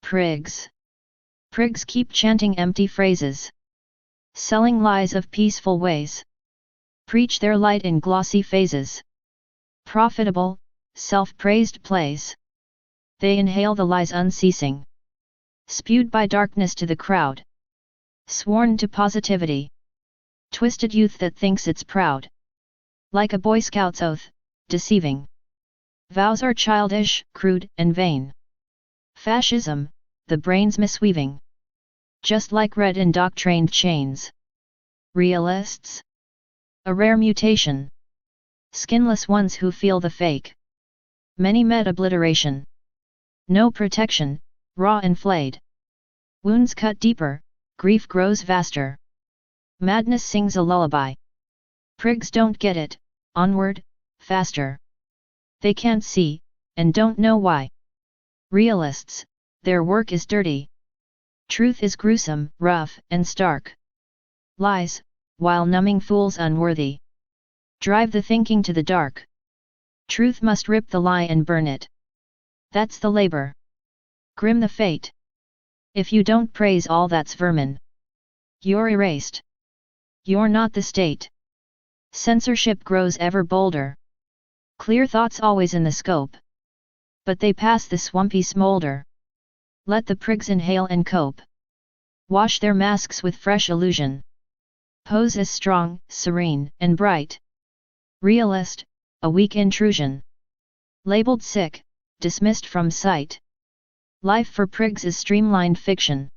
Prigs. Prigs keep chanting empty phrases, selling lies of peaceful ways. Preach their light in glossy phases. Profitable, self-praised plays. They inhale the lies unceasing. Spewed by darkness to the crowd. Sworn to positivity. Twisted youth that thinks it's proud. Like a Boy Scout's oath, deceiving. Vows are childish, crude, and vain. Fascism, the brain's misweaving. Just like red indoctrained chains. Realists. A rare mutation. Skinless ones who feel the fake. Many met obliteration. No protection, raw and flayed. Wounds cut deeper, grief grows vaster. Madness sings a lullaby. Prigs don't get it, onward, faster. They can't see, and don't know why. Realists, their work is dirty. Truth is gruesome, rough, and stark. Lies, while numbing fools unworthy. Drive the thinking to the dark. Truth must rip the lie and burn it. That's the labor. Grim the fate. If you don't praise all that's vermin, you're erased. You're not the state. Censorship grows ever bolder. Clear thoughts always in the scope. But they pass the swampy smolder. Let the prigs inhale and cope. Wash their masks with fresh illusion. Pose as strong, serene, and bright. Realist, a weak intrusion. Labeled sick, dismissed from sight. Life for prigs is streamlined fiction.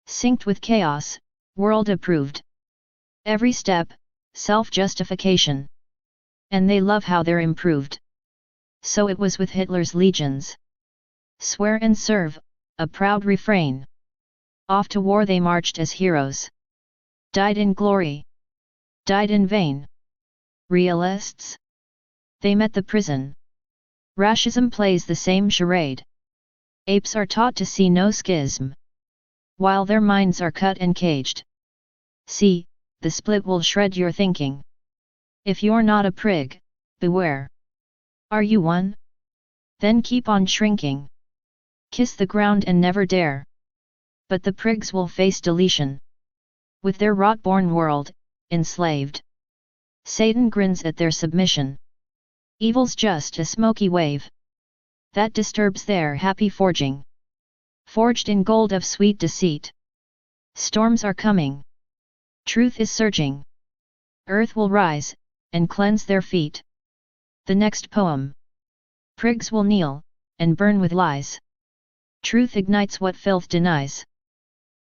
Synced with chaos, world approved. Every step, self-justification. And they love how they're improved. So it was with Hitler's legions. Swear and serve, a proud refrain. Off to war they marched as heroes. Died in glory. Died in vain. Realists. They met the prison. Fascism plays the same charade. Apes are taught to see no schism, while their minds are cut and caged. See, the split will shred your thinking. If you're not a prig, beware. Are you one? Then keep on shrinking. Kiss the ground and never dare. But the prigs will face deletion. With their rot-born world, enslaved. Satan grins at their submission. Evil's just a smoky wave that disturbs their happy forging. Forged in gold of sweet deceit. Storms are coming. Truth is surging. Earth will rise, and cleanse their feet. The next poem. Prigs will kneel, and burn with lies. Truth ignites what filth denies.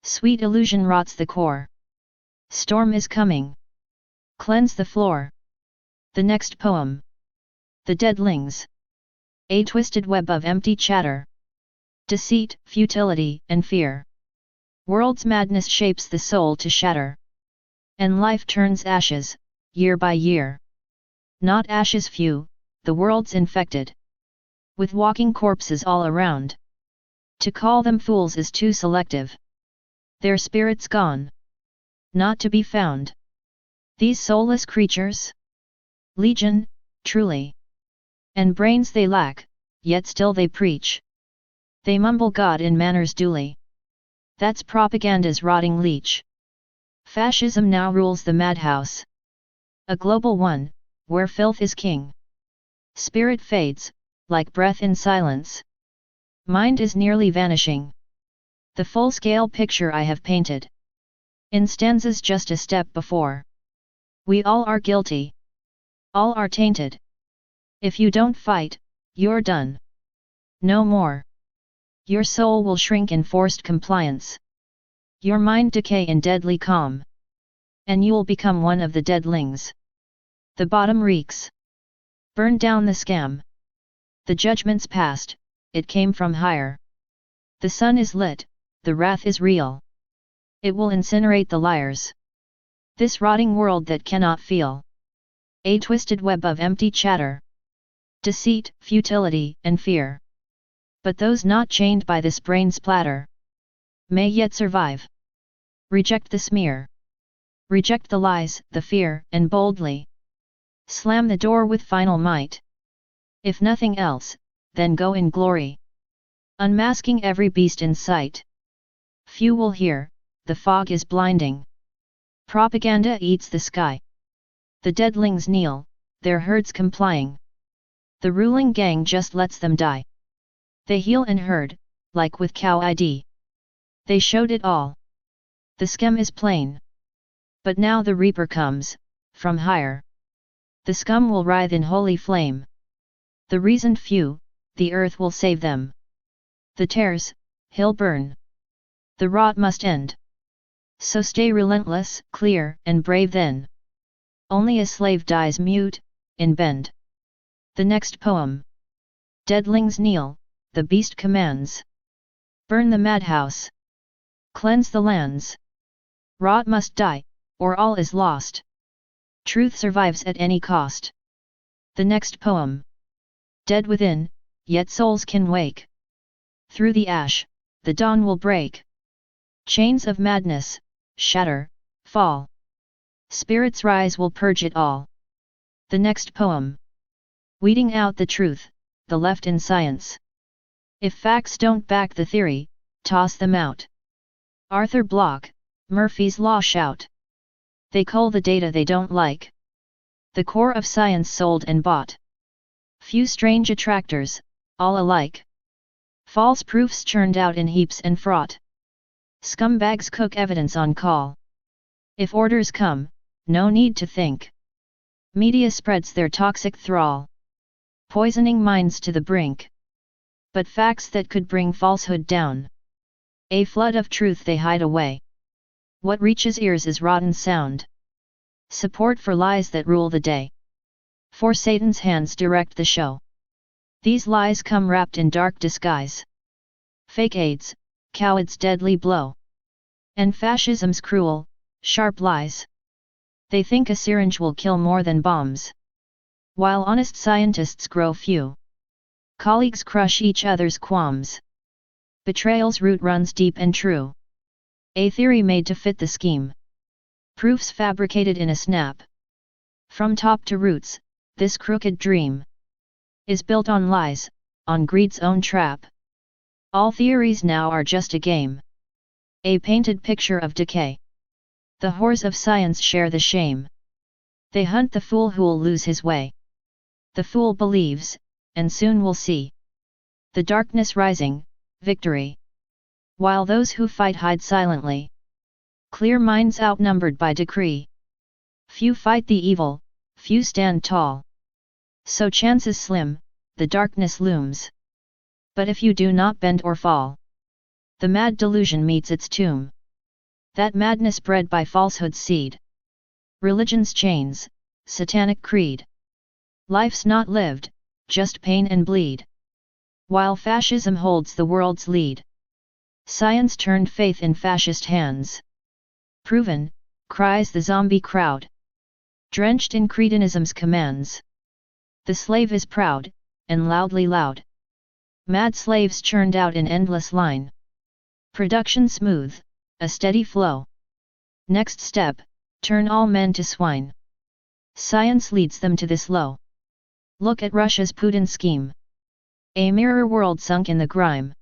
Sweet illusion rots the core. Storm is coming. Cleanse the floor. The next poem. The Deadlings. A twisted web of empty chatter. Deceit, futility, and fear. World's madness shapes the soul to shatter. And life turns ashes, year by year. Not ashes few, the world's infected. With walking corpses all around. To call them fools is too selective. Their spirits gone. Not to be found. These soulless creatures? Legion, truly. And brains they lack, yet still they preach. They mumble God in manners duly. That's propaganda's rotting leech. Fascism now rules the madhouse. A global one, where filth is king. Spirit fades, like breath in silence. Mind is nearly vanishing. The full-scale picture I have painted. In stanzas just a step before. We all are guilty. All are tainted. If you don't fight, you're done. No more. Your soul will shrink in forced compliance. Your mind decay in deadly calm. And you'll become one of the deadlings. The bottom reeks. Burn down the scam. The judgment's past, it came from higher. The sun is lit, the wrath is real. It will incinerate the liars. This rotting world that cannot feel. A twisted web of empty chatter. Deceit, futility, and fear. But those not chained by this brain splatter may yet survive. Reject the smear. Reject the lies, the fear, and boldly slam the door with final might. If nothing else, then go in glory. unmasking every beast in sight. Few will hear, the fog is blinding. Propaganda eats the sky. The deadlings kneel, their herds complying. The ruling gang just lets them die. They heal and herd, like with cow ID. They showed it all. The scum is plain. But now the reaper comes, from higher. The scum will writhe in holy flame. The reasoned few, the earth will save them. The tares, he'll burn. The rot must end. So stay relentless, clear, and brave then. Only a slave dies mute, in bend. The next poem. Deadlings kneel, the beast commands. Burn the madhouse. Cleanse the lands. Rot must die, or all is lost. Truth survives at any cost. The next poem. Dead within, yet souls can wake. Through the ash, the dawn will break. Chains of madness, shatter, fall. Spirits rise will purge it all. The next poem. Weeding out the truth, the left in science. If facts don't back the theory, toss them out. Arthur Bloch, Murphy's Law shout. They cull the data they don't like. The core of science sold and bought. Few strange attractors, all alike. False proofs churned out in heaps and fraught. Scumbags cook evidence on call. If orders come, no need to think. Media spreads their toxic thrall, poisoning minds to the brink. But facts that could bring falsehood down. A flood of truth they hide away. What reaches ears is rotten sound. Support for lies that rule the day. For Satan's hands direct the show. These lies come wrapped in dark disguise. Fake aids, cowards' deadly blow. And fascism's cruel, sharp lies. They think a syringe will kill more than bombs. While honest scientists grow few. Colleagues crush each other's qualms. Betrayal's root runs deep and true. A theory made to fit the scheme. Proofs fabricated in a snap. From top to roots, this crooked dream is built on lies, on greed's own trap. All theories now are just a game. A painted picture of decay. The whores of science share the shame. They hunt the fool who'll lose his way. The fool believes, and soon we'll see the darkness rising, victory. While those who fight hide silently. Clear minds outnumbered by decree. Few fight the evil, few stand tall. So chances slim, the darkness looms. But if you do not bend or fall, the mad delusion meets its tomb. That madness bred by falsehood's seed. Religion's chains, satanic creed. Life's not lived, just pain and bleed. While fascism holds the world's lead. Science turned faith in fascist hands. Proven, cries the zombie crowd. Drenched in cretinism's commands. The slave is proud, and loudly loud. Mad slaves churned out in endless line. Production smooth, a steady flow. Next step, turn all men to swine. Science leads them to this low. Look at Russia's Putin scheme. A mirror world sunk in the grime.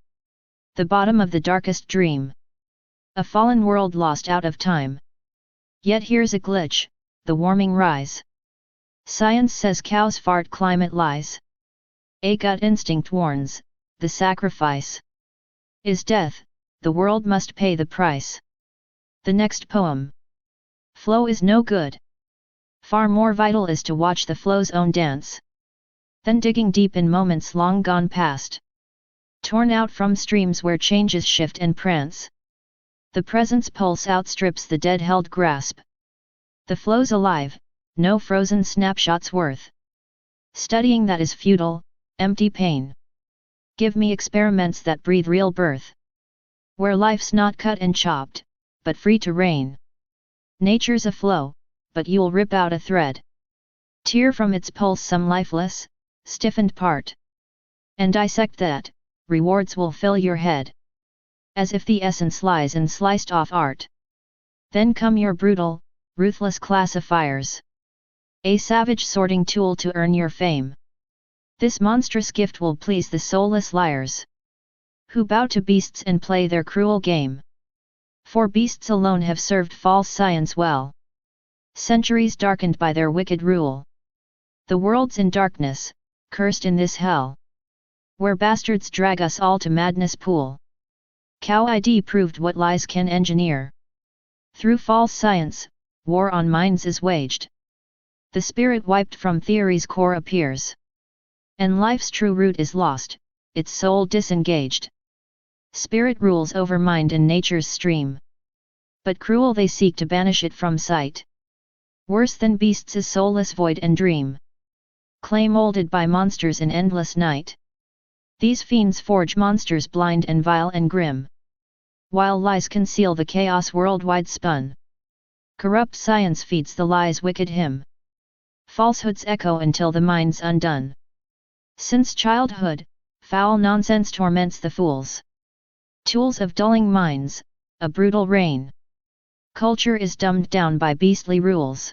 The bottom of the darkest dream. A fallen world lost out of time. Yet here's a glitch, the warming rise. Science says cows fart, climate lies. A gut instinct warns, the sacrifice is death, the world must pay the price. The next poem. Flow is no good. Far more vital is to watch the flow's own dance. Than digging deep in moments long gone past. Torn out from streams where changes shift and prance. The present's pulse outstrips the dead-held grasp. The flow's alive, no frozen snapshots worth. Studying that is futile, empty pain. Give me experiments that breathe real birth. Where life's not cut and chopped, but free to reign. Nature's a flow, but you'll rip out a thread. Tear from its pulse some lifeless, stiffened part. And dissect that, rewards will fill your head. As if the essence lies in sliced off art. Then come your brutal, ruthless classifiers. A savage sorting tool to earn your fame. This monstrous gift will please the soulless liars. who bow to beasts and play their cruel game. For beasts alone have served false science well, centuries darkened by their wicked rule. The world's in darkness, cursed in this hell, where bastards drag us all to madness pool. Cow ID proved what lies can engineer. Through false science, war on minds is waged. The spirit wiped from theory's core appears, and life's true root is lost, its soul disengaged. Spirit rules over mind and nature's stream, but cruel they seek to banish it from sight. Worse than beasts is soulless void and dream, clay molded by monsters in endless night. These fiends forge monsters blind and vile and grim, while lies conceal the chaos worldwide spun. Corrupt science feeds the lies' wicked hymn. Falsehoods echo until the mind's undone. Since childhood, foul nonsense torments the fools. Tools of dulling minds, a brutal reign. Culture is dumbed down by beastly rules.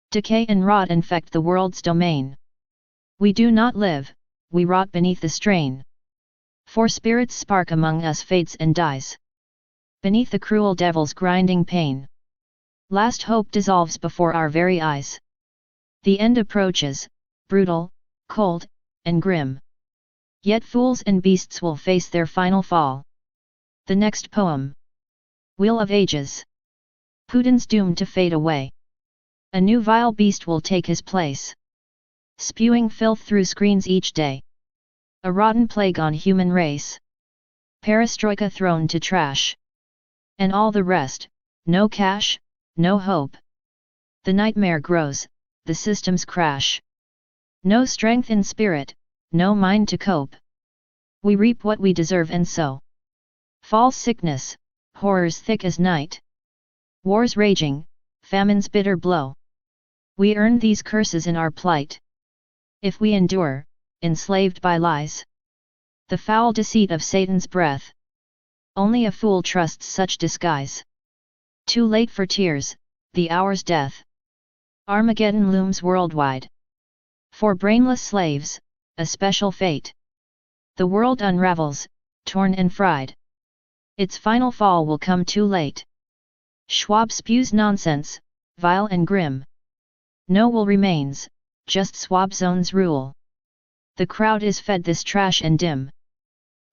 Decay and rot infect the world's domain. We do not live, we rot beneath the strain. For spirit's spark among us fades and dies, beneath the cruel devil's grinding pain. Last hope dissolves before our very eyes. The end approaches, brutal, cold, and grim. Yet fools and beasts will face their final fall. The next poem. Wheel of Ages. Putin's doomed to fade away. A new vile beast will take his place, spewing filth through screens each day. A rotten plague on human race. Perestroika thrown to trash. And all the rest, no cash, no hope. The nightmare grows, the systems crash. No strength in spirit, no mind to cope. We reap what we deserve and sow. False sickness, horrors thick as night. Wars raging, famine's bitter blow. We earn these curses in our plight. If we endure, enslaved by lies, the foul deceit of Satan's breath. Only a fool trusts such disguise. Too late for tears, the hour's death. Armageddon looms worldwide. For brainless slaves, a special fate. The world unravels, torn and fried. Its final fall will come too late. Schwab spews nonsense, vile and grim. No will remains, just swab zones rule. The crowd is fed this trash and dim.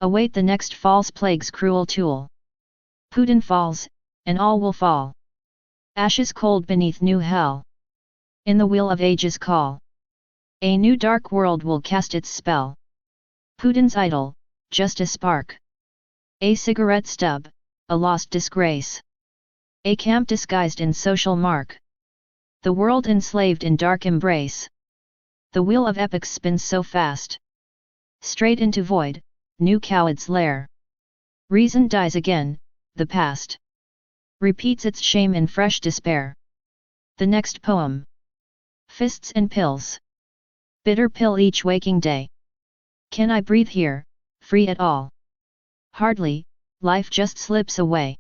Await the next false plague's cruel tool. Putin falls, and all will fall. Ashes cold beneath new hell. In the wheel of ages call. A new dark world will cast its spell. Putin's idol, just a spark. A cigarette stub, a lost disgrace. A camp disguised in social mark. The world enslaved in dark embrace. The wheel of epics spins so fast. Straight into void, new coward's lair. Reason dies again, the past repeats its shame in fresh despair. The next poem. Fists and pills. Bitter pill each waking day. Can I breathe here, free at all? Hardly, life just slips away.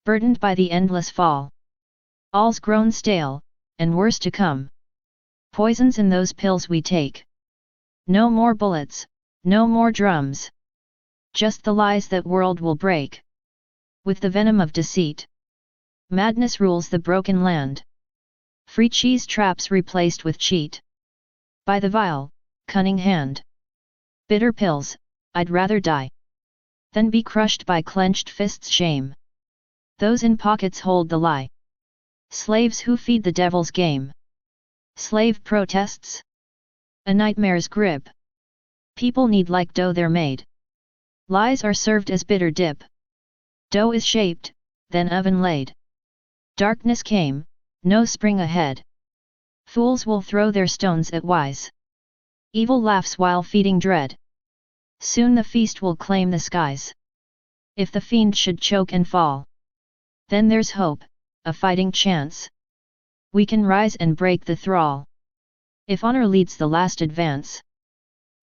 Burdened by the endless fall. All's grown stale, and worse to come. Poisons in those pills we take. No more bullets, no more drums. Just the lies that world will break. With the venom of deceit. Madness rules the broken land. Free cheese traps replaced with cheat. By the vile, cunning hand. Bitter pills, I'd rather die than be crushed by clenched fists' shame. Those in pockets hold the lie. Slaves who feed the devil's game. Slave protests. A nightmare's grip. People need like dough they're made. Lies are served as bitter dip. Dough is shaped, then oven laid. Darkness came, no spring ahead. Fools will throw their stones at wise. Evil laughs while feeding dread. Soon the feast will claim the skies. If the fiend should choke and fall, then there's hope, a fighting chance. We can rise and break the thrall. If honor leads the last advance.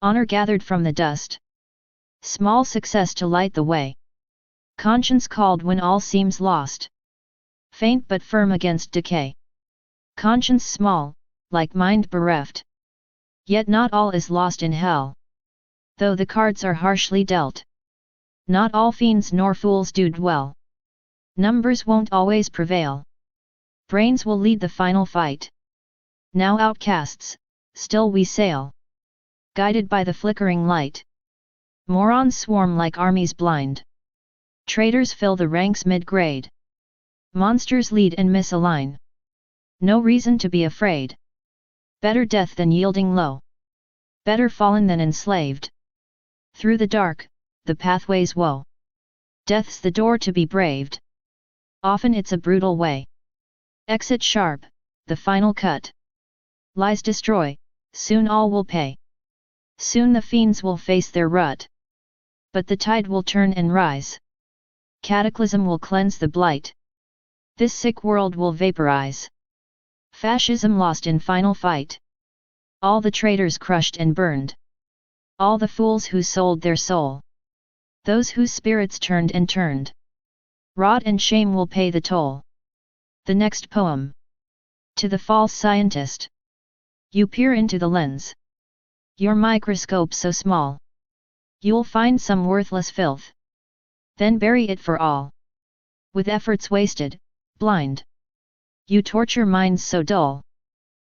Honor gathered from the dust. Small success to light the way. Conscience called when all seems lost. Faint but firm against decay. Conscience small, like mind bereft. Yet not all is lost in hell. Though the cards are harshly dealt. not all fiends nor fools do dwell. Numbers won't always prevail. Brains will lead the final fight. Now outcasts, still we sail, guided by the flickering light. Morons swarm like armies blind. Traitors fill the ranks mid-grade. Monsters lead and misalign. No reason to be afraid. Better death than yielding low. Better fallen than enslaved. Through the dark, the pathway's woe. Death's the door to be braved. Often it's a brutal way. Exit sharp, the final cut. Lies destroy, soon all will pay. Soon the fiends will face their rut. But the tide will turn and rise. Cataclysm will cleanse the blight. This sick world will vaporize. Fascism lost in final fight. All the traitors crushed and burned. All the fools who sold their soul. Those whose spirits turned and turned. Rot and shame will pay the toll. The next poem. To the false scientist. You peer into the lens. Your microscope so small. You'll find some worthless filth. Then bury it for all. With efforts wasted, blind. You torture minds so dull.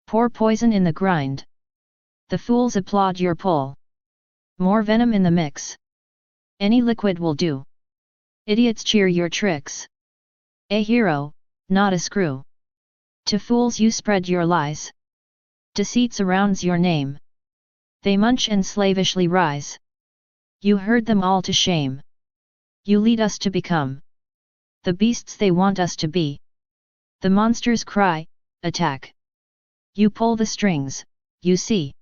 Pour poison in the grind. The fools applaud your pull. More venom in the mix. Any liquid will do. Idiots cheer your tricks. A hero, not a screw. To fools you spread your lies. Deceit surrounds your name. They munch and slavishly rise. You herd them all to shame. You lead us to become the beasts they want us to be. The monsters cry, attack. You pull the strings, you see.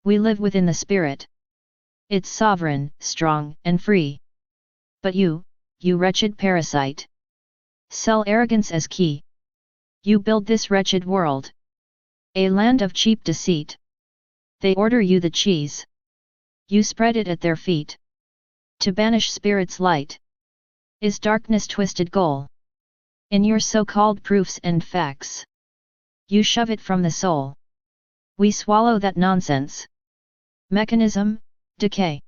We live within the spirit. It's sovereign, strong, and free. But you wretched parasite, sell arrogance as key. You build this wretched world. A land of cheap deceit. They order you the cheese. You spread it at their feet. To banish spirit's light. Is darkness twisted goal. In your so-called proofs and facts. You shove it from the soul. We swallow that nonsense. Mechanism, decay.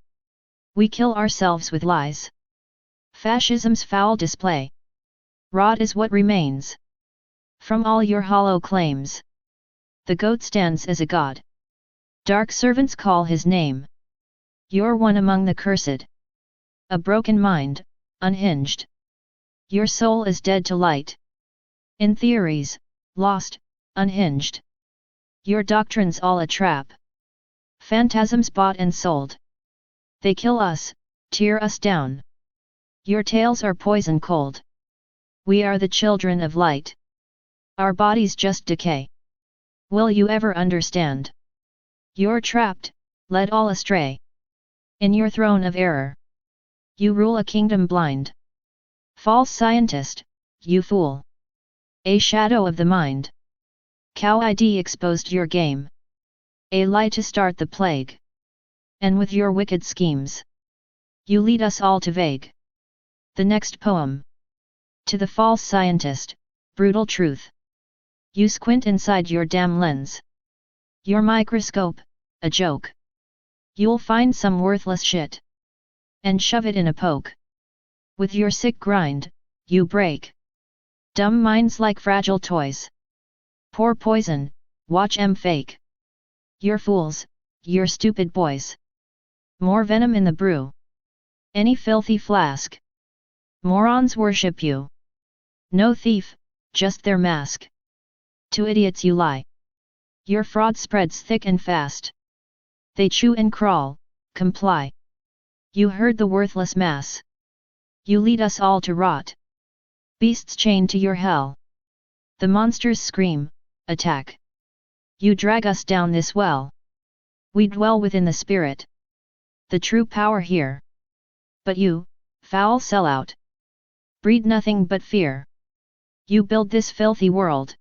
We kill ourselves with lies. Fascism's foul display. Rot is what remains. From all your hollow claims. The goat stands as a god. Dark servants call his name. You're one among the cursed. A broken mind, unhinged. Your soul is dead to light. In theories, lost, unhinged. Your doctrine's all a trap. Phantasms bought and sold. They kill us, tear us down. Your tales are poison cold. We are the children of light. Our bodies just decay. Will you ever understand? You're trapped, led all astray. In your throne of error. You rule a kingdom blind. False scientist, you fool. A shadow of the mind. Cow ID exposed your game. A lie to start the plague. And with your wicked schemes. You lead us all to vague. The next poem. To the false scientist, brutal truth. You squint inside your damn lens. Your microscope, a joke. You'll find some worthless shit. And shove it in a poke. With your sick grind, you break. Dumb minds like fragile toys. Pour poison, watch 'em fake. You're fools, you're stupid boys. More venom in the brew. Any filthy flask. Morons worship you. No thief, just their mask. To idiots you lie. Your fraud spreads thick and fast. They chew and crawl, comply. You herd the worthless mass. You lead us all to rot. Beasts chained to your hell. The monsters scream, attack. You drag us down this well. We dwell within the spirit. The true power here. But you, foul sellout. Breed nothing but fear. You build this filthy world.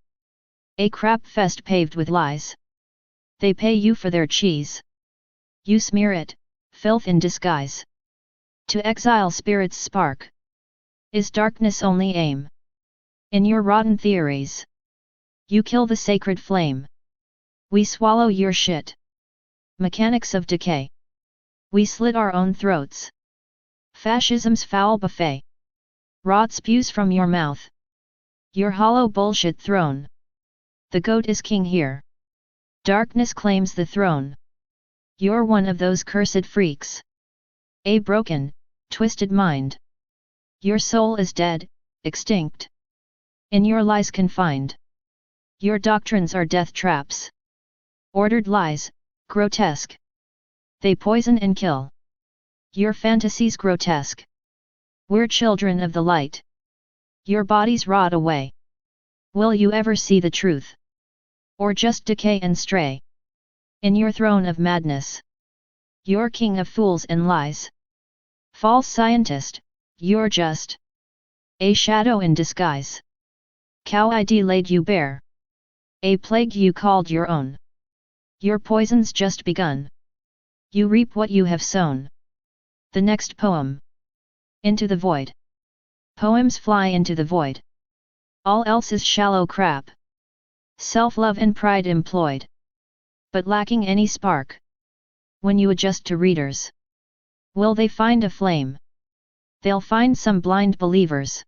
A crap fest paved with lies. They pay you for their cheese. You smear it, filth in disguise. To exile spirit's spark. Is darkness only aim? In your rotten theories. You kill the sacred flame. We swallow your shit. Mechanics of decay. We slit our own throats. Fascism's foul buffet. Rot spews from your mouth. Your hollow bullshit throne. The goat is king here. Darkness claims the throne. You're one of those cursed freaks. A broken, twisted mind. Your soul is dead, extinct. In your lies confined. Your doctrines are death traps. Ordered lies, grotesque. They poison and kill. Your fantasies grotesque. We're children of the light. Your bodies rot away. Will you ever see the truth? Or just decay and stray? In your throne of madness. You're king of fools and lies. False scientist, you're just a shadow in disguise. Cow ID laid you bare. A plague you called your own. Your poison's just begun. You reap what you have sown. The next poem. Into the void. Poems fly into the void. All else is shallow crap. Self-love and pride employed. But lacking any spark. When you adjust to readers. Will they find a flame? They'll find some blind believers.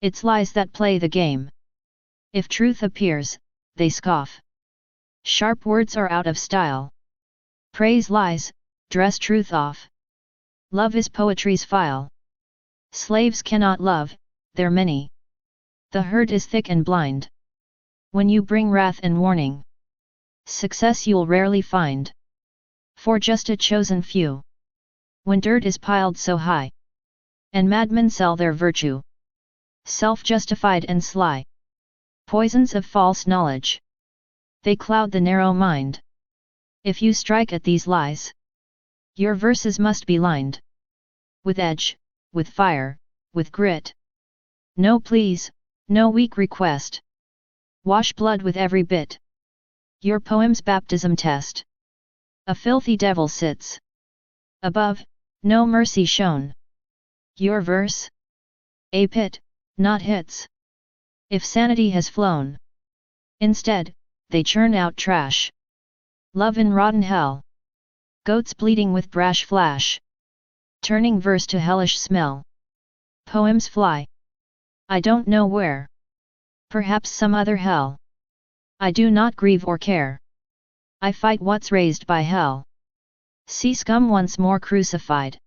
It's lies that play the game. If truth appears, they scoff. Sharp words are out of style. Praise lies, dress truth off. Love is poetry's file. Slaves cannot love, they're many. The herd is thick and blind. When you bring wrath and warning, success you'll rarely find. For just a chosen few. When dirt is piled so high, and madmen sell their virtue, self-justified and sly, poisons of false knowledge, they cloud the narrow mind. If you strike at these lies, your verses must be lined with edge, with fire, with grit. No pleas, no weak request. Wash blood with every bit. Your poem's baptism test. A filthy devil sits above, no mercy shown. Your verse? A pit, not hits. If sanity has flown. Instead, they churn out trash. Love in rotten hell. Goats bleeding with brash flash. Turning verse to hellish smell. Poems fly. I don't know where. Perhaps some other hell. I do not grieve or care. I fight what's raised by hell. See scum once more crucified.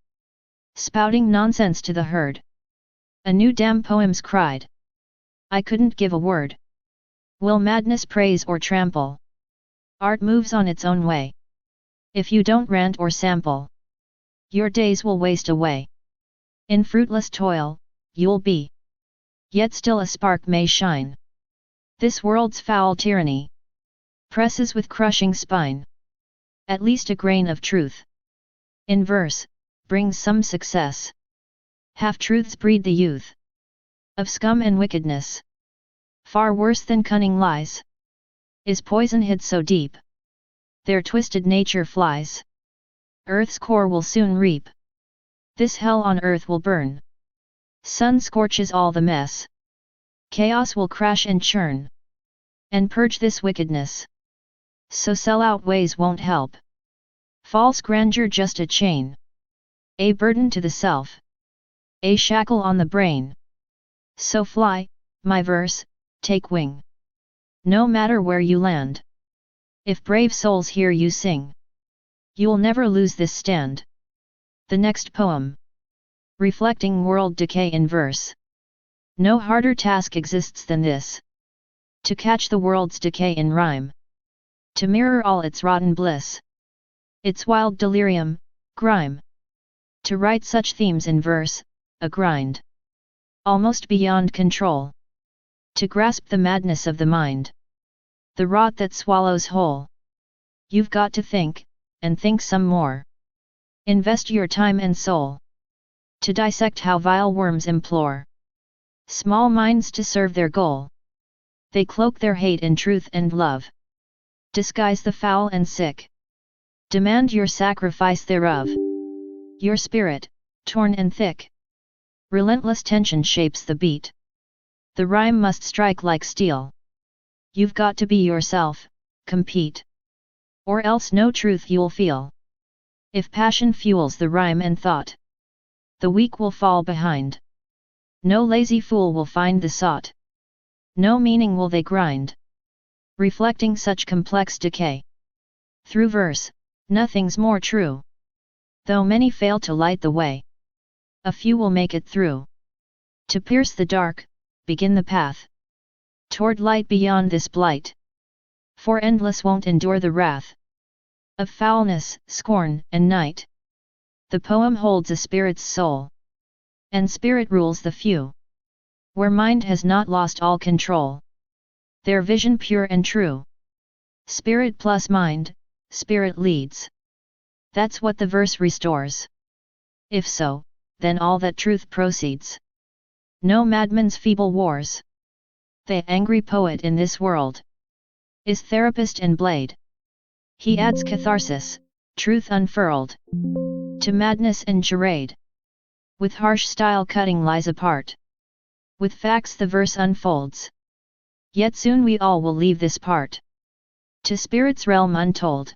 Spouting nonsense to the herd. A new damn poems cried. I couldn't give a word. Will madness praise or trample? Art moves on its own way. If you don't rant or sample, your days will waste away. In fruitless toil, you'll be. Yet still a spark may shine. This world's foul tyranny presses with crushing spine. At least a grain of truth in verse brings some success. Half-truths breed the youth of scum and wickedness. Far worse than cunning lies is poison hid so deep. Their twisted nature flies. Earth's core will soon reap. This hell on earth will burn. Sun scorches all the mess. Chaos will crash and churn. And purge this wickedness. So sell-out ways won't help. False grandeur just a chain. A burden to the self. A shackle on the brain. So fly, my verse, take wing. No matter where you land. If brave souls hear you sing, you'll never lose this stand. The next poem. Reflecting world decay in verse. No harder task exists than this. To catch the world's decay in rhyme. To mirror all its rotten bliss. Its wild delirium, grime. To write such themes in verse, a grind. Almost beyond control. To grasp the madness of the mind. The rot that swallows whole. You've got to think, and think some more. Invest your time and soul. To dissect how vile worms implore. Small minds to serve their goal. They cloak their hate in truth and love. Disguise the foul and sick. Demand your sacrifice thereof. Your spirit, torn and thick. Relentless tension shapes the beat. The rhyme must strike like steel. You've got to be yourself, compete. Or else no truth you'll feel. If passion fuels the rhyme and thought, the weak will fall behind. No lazy fool will find the sought. No meaning will they grind. Reflecting such complex decay. Through verse, nothing's more true. Though many fail to light the way, a few will make it through. To pierce the dark, begin the path toward light beyond this blight. For endless won't endure the wrath of foulness, scorn, and night. The poem holds a spirit's soul, and spirit rules the few. Where mind has not lost all control, their vision pure and true. Spirit plus mind, spirit leads. That's what the verse restores. If so, then all that truth proceeds. No madman's feeble wars. The angry poet in this world is therapist and blade. He adds catharsis, truth unfurled, to madness and charade. With harsh style cutting lies apart. With facts the verse unfolds. Yet soon we all will leave this part to spirit's realm untold.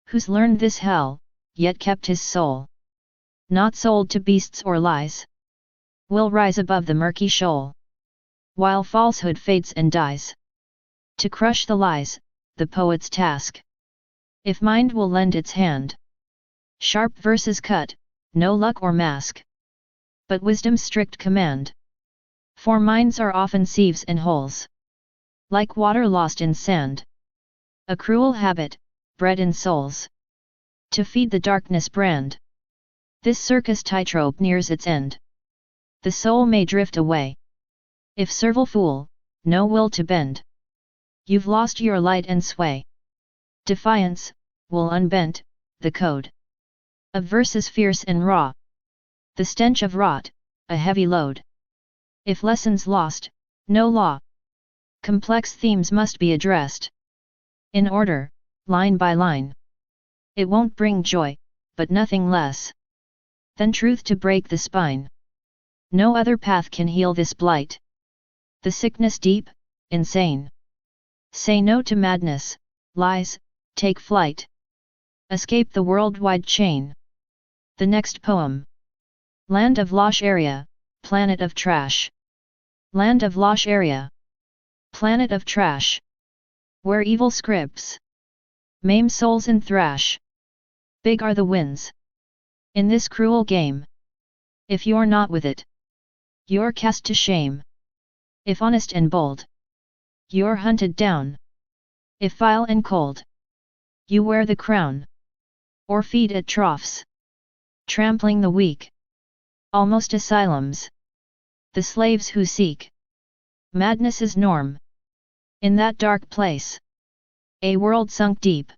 Who's learned this hell, yet kept his soul not sold to beasts or lies, will rise above the murky shoal. While falsehood fades and dies, to crush the lies, the poet's task. If mind will lend its hand, sharp verses cut, no luck or mask, but wisdom's strict command. For minds are often sieves and holes, like water lost in sand. A cruel habit, bred in souls, to feed the darkness brand. This circus tightrope nears its end. The soul may drift away. If servile fool, no will to bend. You've lost your light and sway. Defiance, will unbent, the code of verses fierce and raw. The stench of rot, a heavy load. If lessons lost, no law. Complex themes must be addressed in order, line by line. It won't bring joy, but nothing less than truth to break the spine. No other path can heal this blight. The sickness deep, insane. Say no to madness, lies, take flight. Escape the worldwide chain. The next poem. Land of Losh Area, Planet of Trash. Land of Losh Area, Planet of Trash. Where evil scripts maim souls and thrash. Big are the winds in this cruel game. If you're not with it, you're cast to shame. If honest and bold, you're hunted down. If vile and cold, you wear the crown, or feed at troughs, trampling the weak. Almost asylums, the slaves who seek madness's norm. In that dark place, a world sunk deep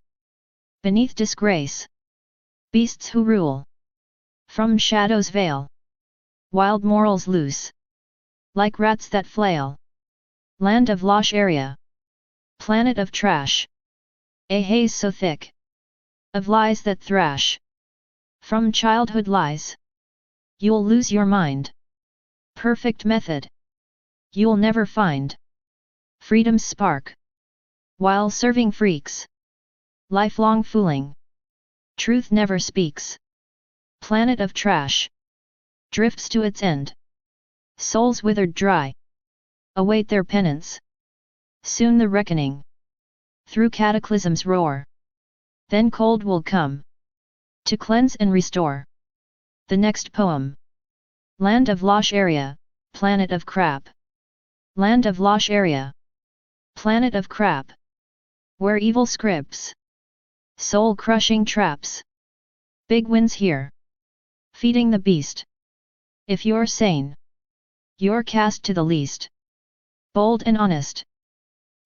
beneath disgrace. Beasts who rule from shadows veil, wild morals loose, like rats that flail. Land of Losh Area, Planet of Trash. A haze so thick of lies that thrash. From childhood lies, you'll lose your mind. Perfect method, you'll never find. Freedom's spark, while serving freaks. Lifelong fooling, truth never speaks. Planet of Trash, drifts to its end. Souls withered dry, await their penance. Soon the reckoning, through cataclysms roar. Then cold will come, to cleanse and restore. The next poem. Land of Losh Area, Planet of Crap. Land of Losh Area, Planet of Crap. Where evil scripts soul-crushing traps. Big winds here, feeding the beast. If you're sane, you're cast to the least. Bold and honest,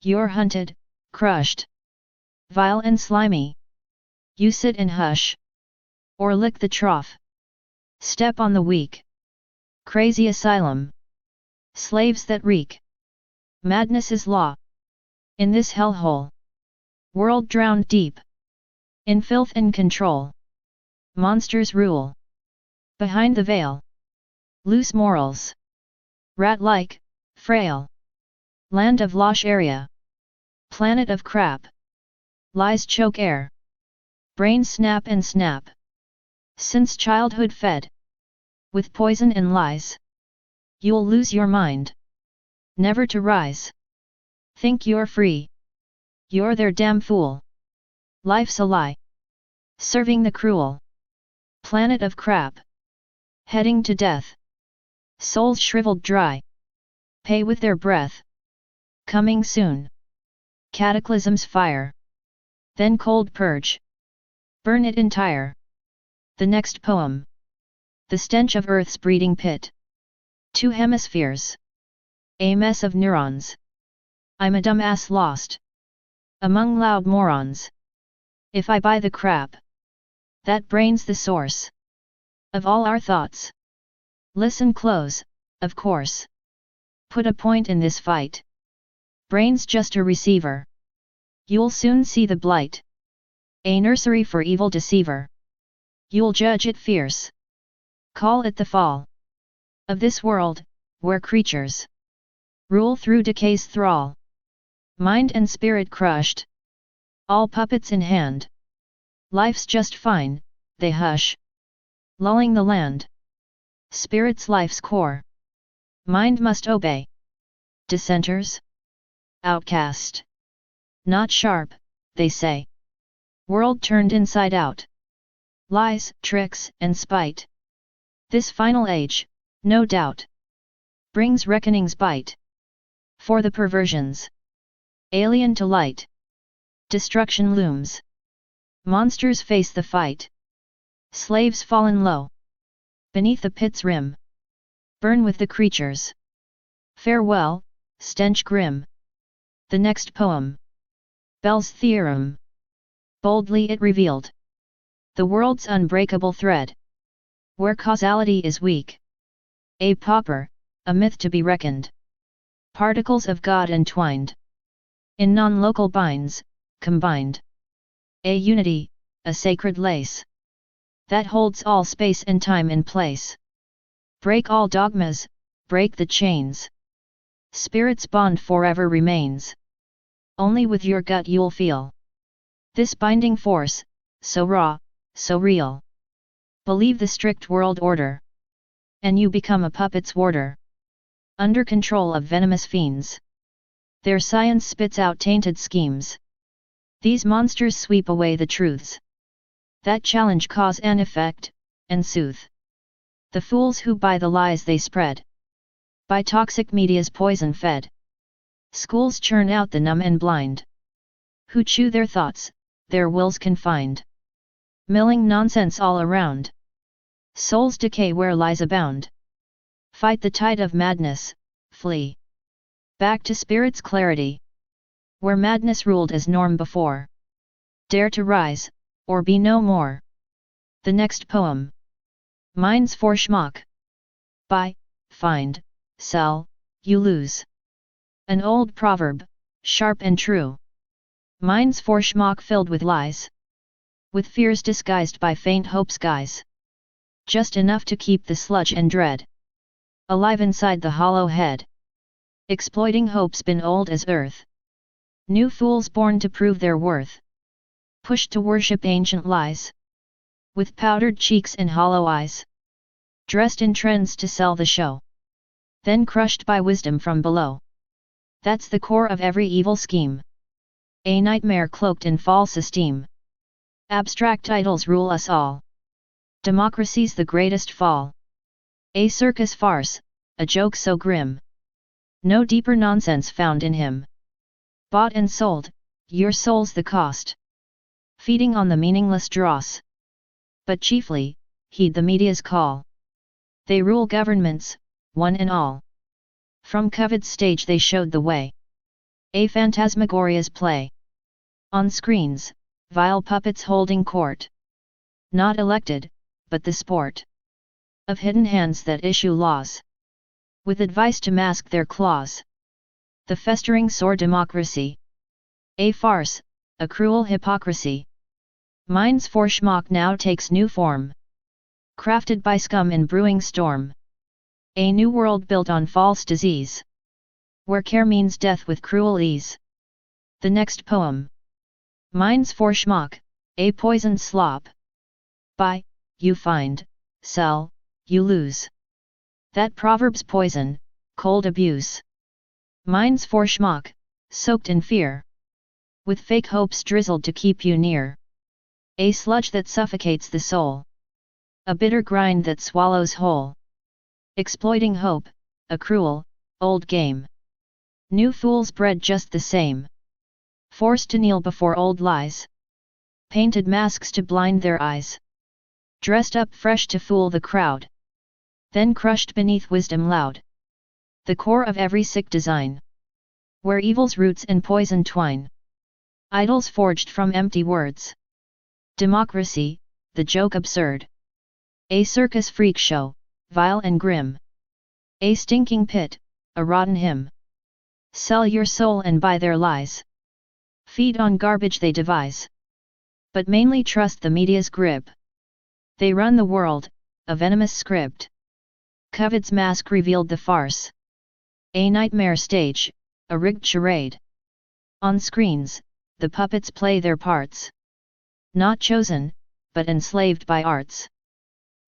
you're hunted, crushed. Vile and slimy, you sit and hush, or lick the trough. Step on the weak. Crazy asylum, slaves that reek. Madness is law in this hellhole. World drowned deep in filth and control. Monsters rule behind the veil. Loose morals, rat-like, frail. Land of Losh Area, Planet of Crap. Lies choke air, brains snap and snap. Since childhood fed with poison and lies. You'll lose your mind, never to rise. Think you're free? You're their damn fool. Life's a lie, serving the cruel planet of crap, heading to death. Souls shriveled dry, pay with their breath. Coming soon, cataclysm's fire, then cold purge, burn it entire. The next poem. The stench of Earth's breeding pit. Two hemispheres, a mess of neurons. I'm a dumbass lost among loud morons. If I buy the crap, that brain's the source of all our thoughts. Listen close, of course. Put a point in this fight. Brain's just a receiver. You'll soon see the blight. A nursery for evil deceiver. You'll judge it fierce. Call it the fall of this world, where creatures rule through decay's thrall. Mind and spirit crushed, all puppets in hand. Life's just fine, they hush, lulling the land. Spirit's life's core. Mind must obey. Dissenters? Outcast. Not sharp, they say. World turned inside out. Lies, tricks, and spite. This final age, no doubt, brings reckoning's bite. For the perversions, alien to light, destruction looms. Monsters face the fight. Slaves fallen low, beneath the pit's rim. Burn with the creatures. Farewell, stench grim. The next poem. Bell's Theorem. Boldly it revealed the world's unbreakable thread, where causality is weak. A pauper, a myth to be reckoned. Particles of God entwined in non-local binds, combined. A unity, a sacred lace that holds all space and time in place. Break all dogmas, break the chains. Spirit's bond forever remains. Only with your gut you'll feel this binding force, so raw, so real. Believe the strict world order, and you become a puppet's warder, under control of venomous fiends. Their science spits out tainted schemes. These monsters sweep away the truths that challenge cause and effect, and soothe the fools who buy the lies they spread. By toxic media's poison fed, schools churn out the numb and blind, who chew their thoughts, their wills confined. Milling nonsense all around. Souls decay where lies abound. Fight the tide of madness, flee back to spirit's clarity, where madness ruled as norm before. Dare to rise, or be no more. The next poem. Minds for schmuck. Buy, find, sell, you lose. An old proverb, sharp and true. Minds for schmuck filled with lies, with fears disguised by faint hope's guise. Just enough to keep the sludge and dread alive inside the hollow head. Exploiting hope's been old as earth. New fools born to prove their worth, pushed to worship ancient lies, with powdered cheeks and hollow eyes, dressed in trends to sell the show, then crushed by wisdom from below. That's the core of every evil scheme, a nightmare cloaked in false esteem. Abstract idols rule us all. Democracy's the greatest fall. A circus farce, a joke so grim. No deeper nonsense found in him. Bought and sold, your soul's the cost. Feeding on the meaningless dross. But chiefly, heed the media's call. They rule governments, one and all. From covet's stage they showed the way. A phantasmagoria's play. On screens, vile puppets holding court. Not elected, but the sport of hidden hands that issue laws, with advice to mask their claws. The festering sore democracy. A farce, a cruel hypocrisy. Minds for schmuck now takes new form, crafted by scum in brewing storm. A new world built on false disease, where care means death with cruel ease. The next poem. Minds for schmuck, a poisoned slop. Buy, you find, sell, you lose. That proverb's poison, cold abuse. Mine's for schmuck, soaked in fear. With fake hopes drizzled to keep you near. A sludge that suffocates the soul. A bitter grind that swallows whole. Exploiting hope, a cruel, old game. New fools bred just the same. Forced to kneel before old lies. Painted masks to blind their eyes. Dressed up fresh to fool the crowd. Then crushed beneath wisdom loud. The core of every sick design. Where evil's roots and poison twine. Idols forged from empty words. Democracy, the joke absurd. A circus freak show, vile and grim. A stinking pit, a rotten hymn. Sell your soul and buy their lies. Feed on garbage they devise. But mainly trust the media's grip. They run the world, a venomous script. COVID's mask revealed the farce. A nightmare stage, a rigged charade. On screens, the puppets play their parts. Not chosen, but enslaved by arts.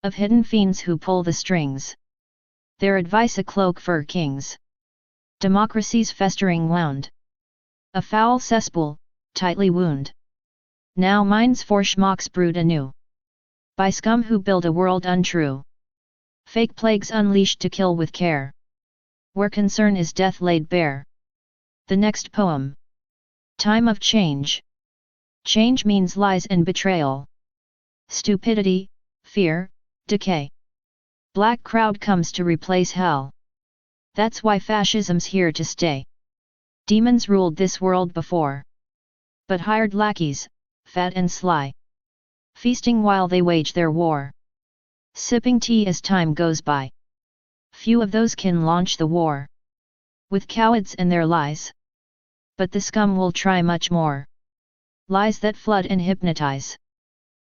Of hidden fiends who pull the strings. Their advice a cloak for kings. Democracy's festering wound. A foul cesspool, tightly wound. Now minds for schmucks brood anew. By scum who build a world untrue. Fake plagues unleashed to kill with care. Where concern is death laid bare. The next poem. Time of change. Change means lies and betrayal. Stupidity, fear, decay. Black crowd comes to replace hell. That's why fascism's here to stay. Demons ruled this world before. But hired lackeys, fat and sly. Feasting while they wage their war. Sipping tea as time goes by. Few of those can launch the war. With cowards and their lies. But the scum will try much more. Lies that flood and hypnotize.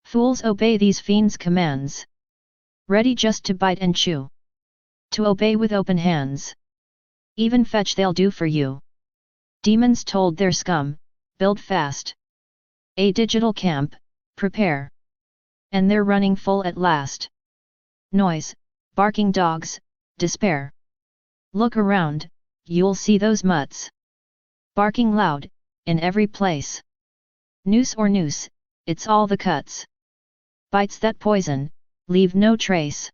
Fools obey these fiends' commands. Ready just to bite and chew. To obey with open hands. Even fetch they'll do for you. Demons told their scum, build fast. A digital camp, prepare. And they're running full at last. Noise, barking dogs, despair. Look around, you'll see those mutts. Barking loud, in every place. Noose or noose, it's all the cuts. Bites that poison, leave no trace.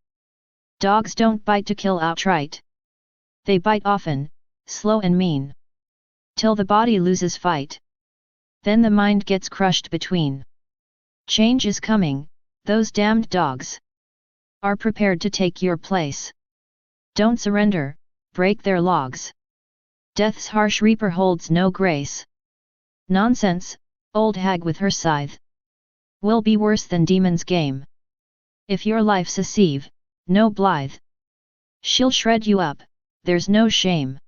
Dogs don't bite to kill outright. They bite often, slow and mean. Till the body loses fight. Then the mind gets crushed between. Change is coming, those damned dogs are prepared to take your place. Don't surrender, break their logs. Death's harsh reaper holds no grace. Nonsense, old hag with her scythe. Will be worse than demon's game. If your life's a sieve, no blithe. She'll shred you up, there's no shame.